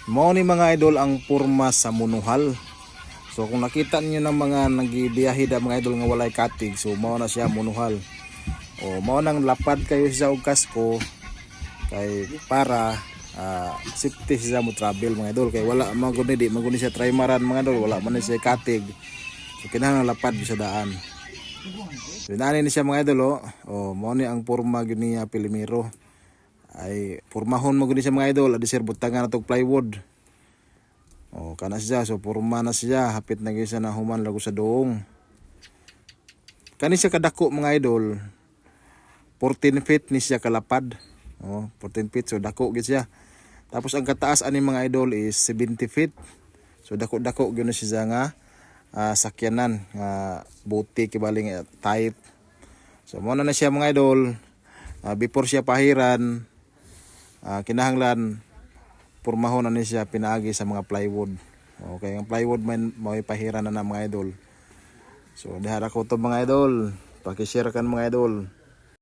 Mao ni mga idol ang porma sa munuhal. So kung nakita niyo ng mga nagibiyahe da mga idol nga walay katig, so mao na siya munuhal. O mao nang lapad kayo sa og kasko kay para safety siya mo travel mga idol, kay wala maguni di maguni siya trimaran mga idol, wala man siya katig. So kinahanglan lapad sa daan. So nani ni siya mga idol o mao ni ang porma gyud niya Pilimiro. Ay pormahon mo gud siya mga idol, adi sir butangan natog plywood. O kana siya, so porma na siya, hapit na gyud siya na human lago sa doong. Kani siya kadako mga idol, 14 feet ni siya kalapad. 14 feet, so dako gyud siya. Tapos ang kataas ani mga idol is 70 feet. So dako-dako gyud na siya nga sakyanan nga buti kibaling tight. So mo na siya mga idol, before siya pahiran, kinahanglan pormahon na ni siya pinaagi sa mga plywood. Okay, ang plywood man mao pahiran na mga idol. So dihara ko to mga idol, paki-share kan mga idol.